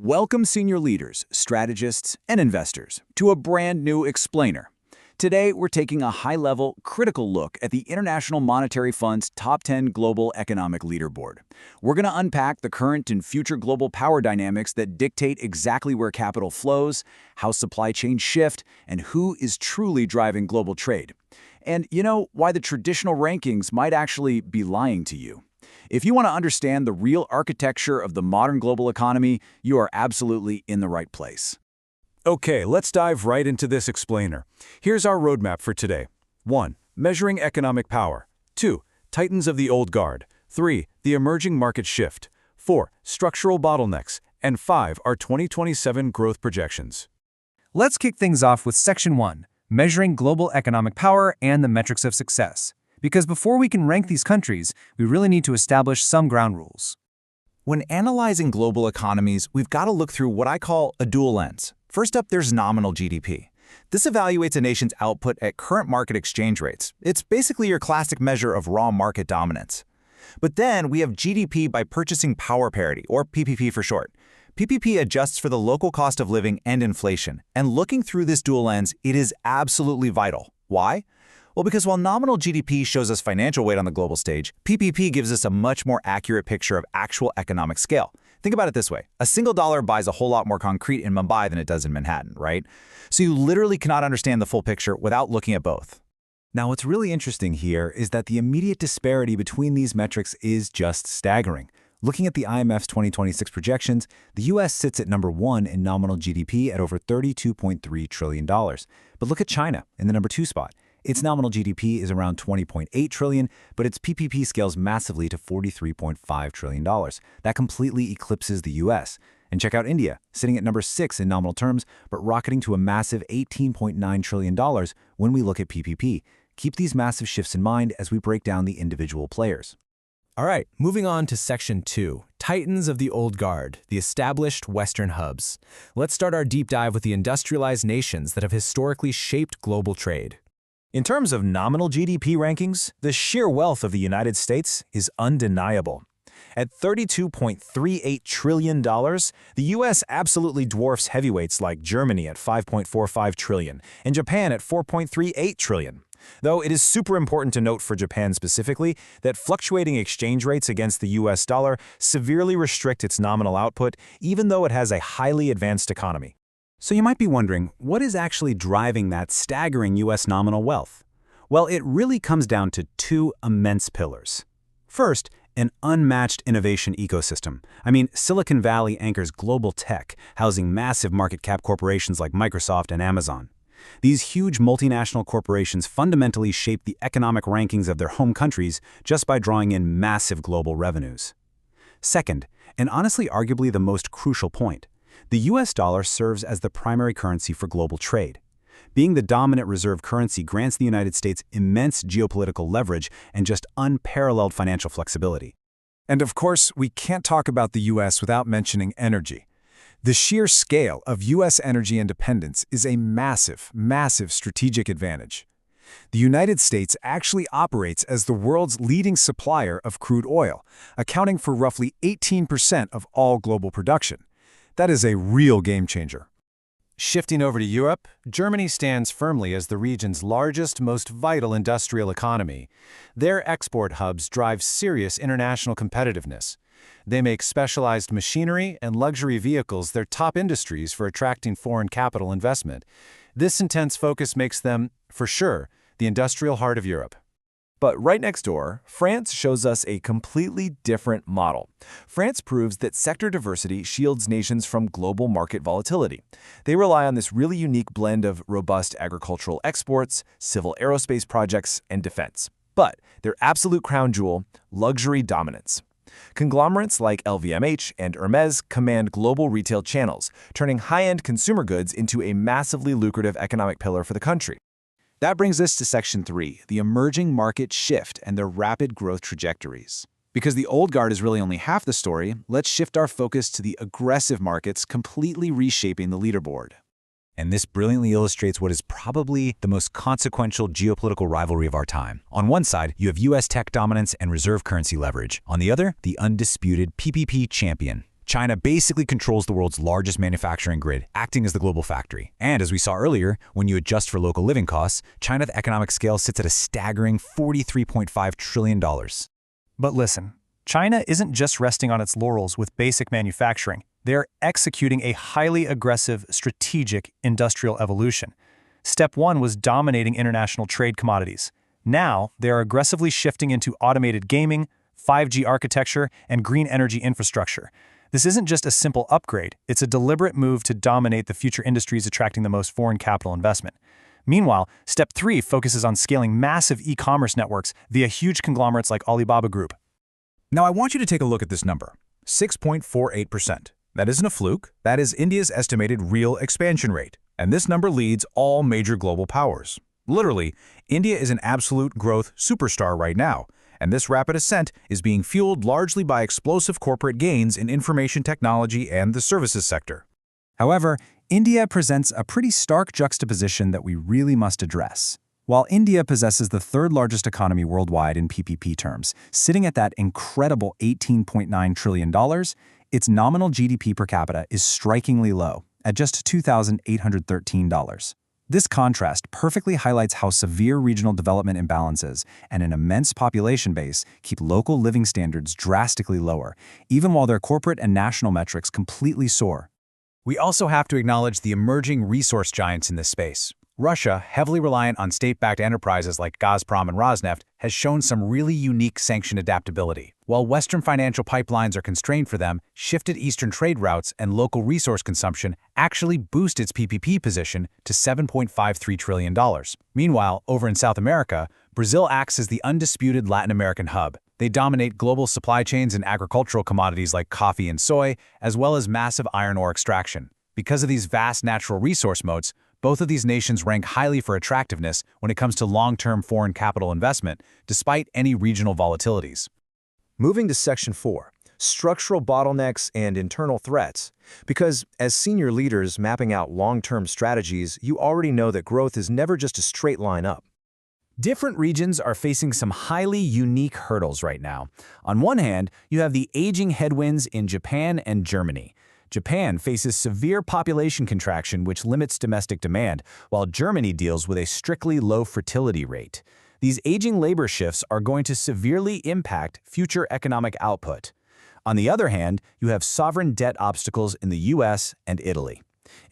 Welcome senior leaders, strategists, and investors to a brand new explainer. Today, we're taking a high-level, critical look at the International Monetary Fund's Top 10 Global Economic Leaderboard. We're going to unpack the current and future global power dynamics that dictate exactly where capital flows, how supply chains shift, and who is truly driving global trade. And why the traditional rankings might actually be lying to you. If you want to understand the real architecture of the modern global economy, you are absolutely in the right place. Okay, let's dive right into this explainer. Here's our roadmap for today. 1. Measuring economic power. 2. Titans of the old guard. 3. The emerging market shift. 4. Structural bottlenecks. And 5. Our 2027 growth projections. Let's kick things off with Section 1, Measuring Global Economic Power and the Metrics of Success. Because before we can rank these countries, we really need to establish some ground rules. When analyzing global economies, we've got to look through what I call a dual lens. First up, there's nominal GDP. This evaluates a nation's output at current market exchange rates. It's basically your classic measure of raw market dominance. But then we have GDP by purchasing power parity, or PPP for short. PPP adjusts for the local cost of living and inflation. And looking through this dual lens, it is absolutely vital. Why? Well, because while nominal GDP shows us financial weight on the global stage, PPP gives us a much more accurate picture of actual economic scale. Think about it this way. A single dollar buys a whole lot more concrete in Mumbai than it does in Manhattan, right? So you literally cannot understand the full picture without looking at both. Now, what's really interesting here is that the immediate disparity between these metrics is just staggering. Looking at the IMF's 2026 projections, the U.S. sits at number 1 in nominal GDP at over $32.3 trillion. But look at China in the number 2 spot. Its nominal GDP is around $20.8 trillion, but its PPP scales massively to $43.5 trillion. That completely eclipses the U.S. And check out India, sitting at number 6 in nominal terms, but rocketing to a massive $18.9 trillion when we look at PPP. Keep these massive shifts in mind as we break down the individual players. All right, moving on to Section 2, Titans of the Old Guard, the established Western hubs. Let's start our deep dive with the industrialized nations that have historically shaped global trade. In terms of nominal GDP rankings, the sheer wealth of the United States is undeniable. At $32.38 trillion, the U.S. absolutely dwarfs heavyweights like Germany at $5.45 trillion and Japan at $4.38 trillion. Though it is super important to note for Japan specifically that fluctuating exchange rates against the U.S. dollar severely restrict its nominal output, even though it has a highly advanced economy. So you might be wondering, what is actually driving that staggering U.S. nominal wealth? Well, it really comes down to 2 immense pillars. First, an unmatched innovation ecosystem. Silicon Valley anchors global tech, housing massive market cap corporations like Microsoft and Amazon. These huge multinational corporations fundamentally shape the economic rankings of their home countries just by drawing in massive global revenues. Second, and honestly arguably the most crucial point, the U.S. dollar serves as the primary currency for global trade. Being the dominant reserve currency grants the United States immense geopolitical leverage and just unparalleled financial flexibility. And of course, we can't talk about the U.S. without mentioning energy. The sheer scale of U.S. energy independence is a massive, massive strategic advantage. The United States actually operates as the world's leading supplier of crude oil, accounting for roughly 18% of all global production. That is a real game changer. Shifting over to Europe, Germany stands firmly as the region's largest, most vital industrial economy. Their export hubs drive serious international competitiveness. They make specialized machinery and luxury vehicles their top industries for attracting foreign capital investment. This intense focus makes them, for sure, the industrial heart of Europe. But right next door, France shows us a completely different model. France proves that sector diversity shields nations from global market volatility. They rely on this really unique blend of robust agricultural exports, civil aerospace projects, and defense. But their absolute crown jewel, luxury dominance. Conglomerates like LVMH and Hermès command global retail channels, turning high-end consumer goods into a massively lucrative economic pillar for the country. That brings us to Section 3, the emerging market shift and their rapid growth trajectories. Because the old guard is really only half the story, let's shift our focus to the aggressive markets completely reshaping the leaderboard. And this brilliantly illustrates what is probably the most consequential geopolitical rivalry of our time. On one side, you have U.S. tech dominance and reserve currency leverage. On the other, the undisputed PPP champion, China basically controls the world's largest manufacturing grid, acting as the global factory. And as we saw earlier, when you adjust for local living costs, China's economic scale sits at a staggering $43.5 trillion. But listen, China isn't just resting on its laurels with basic manufacturing. They're executing a highly aggressive, strategic industrial evolution. Step 1 was dominating international trade commodities. Now, they are aggressively shifting into automated gaming, 5G architecture, and green energy infrastructure. This isn't just a simple upgrade, it's a deliberate move to dominate the future industries attracting the most foreign capital investment. Meanwhile, Step 3 focuses on scaling massive e-commerce networks via huge conglomerates like Alibaba Group. Now I want you to take a look at this number, 6.48%. That isn't a fluke, that is India's estimated real expansion rate. And this number leads all major global powers. Literally, India is an absolute growth superstar right now, and this rapid ascent is being fueled largely by explosive corporate gains in information technology and the services sector. However, India presents a pretty stark juxtaposition that we really must address. While India possesses the third largest economy worldwide in PPP terms, sitting at that incredible $18.9 trillion, its nominal GDP per capita is strikingly low, at just $2,813. This contrast perfectly highlights how severe regional development imbalances and an immense population base keep local living standards drastically lower, even while their corporate and national metrics completely soar. We also have to acknowledge the emerging resource giants in this space. Russia, heavily reliant on state-backed enterprises like Gazprom and Rosneft, has shown some really unique sanction adaptability. While Western financial pipelines are constrained for them, shifted Eastern trade routes and local resource consumption actually boost its PPP position to $7.53 trillion. Meanwhile, over in South America, Brazil acts as the undisputed Latin American hub. They dominate global supply chains in agricultural commodities like coffee and soy, as well as massive iron ore extraction. Because of these vast natural resource moats, both of these nations rank highly for attractiveness when it comes to long-term foreign capital investment, despite any regional volatilities. Moving to Section 4, structural bottlenecks and internal threats. Because as senior leaders mapping out long-term strategies, you already know that growth is never just a straight line up. Different regions are facing some highly unique hurdles right now. On one hand, you have the aging headwinds in Japan and Germany. Japan faces severe population contraction which limits domestic demand, while Germany deals with a strictly low fertility rate. These aging labor shifts are going to severely impact future economic output. On the other hand, you have sovereign debt obstacles in the US and Italy.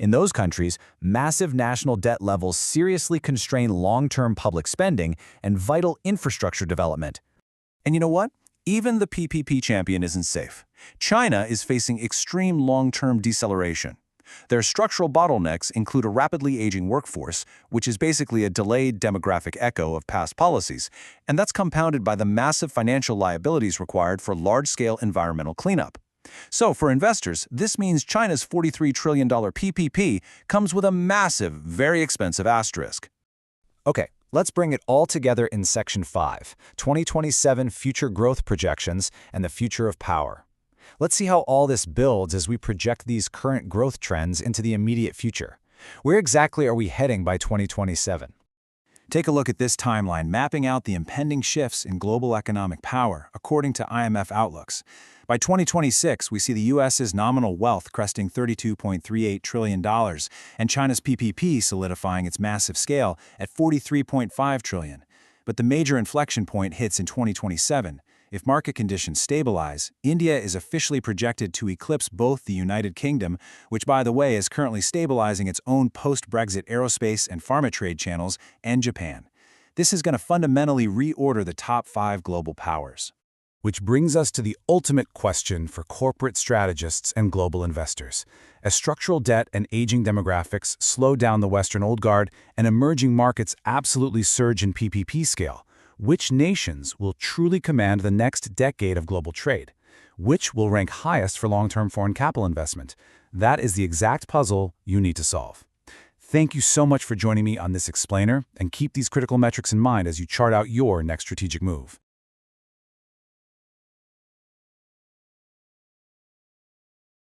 In those countries, massive national debt levels seriously constrain long-term public spending and vital infrastructure development. And you know what? Even the PPP champion isn't safe. China is facing extreme long-term deceleration. Their structural bottlenecks include a rapidly aging workforce, which is basically a delayed demographic echo of past policies, and that's compounded by the massive financial liabilities required for large-scale environmental cleanup. So for investors, this means China's $43 trillion PPP comes with a massive, very expensive asterisk. Okay, let's bring it all together in Section 5, 2027 Future Growth Projections and the Future of Power. Let's see how all this builds as we project these current growth trends into the immediate future. Where exactly are we heading by 2027? Take a look at this timeline mapping out the impending shifts in global economic power according to IMF outlooks. By 2026, we see the U.S.'s nominal wealth cresting $32.38 trillion and China's PPP solidifying its massive scale at $43.5 trillion. But the major inflection point hits in 2027. If market conditions stabilize, India is officially projected to eclipse both the United Kingdom, which by the way is currently stabilizing its own post-Brexit aerospace and pharma trade channels, and Japan. This is going to fundamentally reorder the top 5 global powers. Which brings us to the ultimate question for corporate strategists and global investors. As structural debt and aging demographics slow down the Western old guard and emerging markets absolutely surge in PPP scale, which nations will truly command the next decade of global trade? Which will rank highest for long-term foreign capital investment? That is the exact puzzle you need to solve. Thank you so much for joining me on this explainer, and keep these critical metrics in mind as you chart out your next strategic move.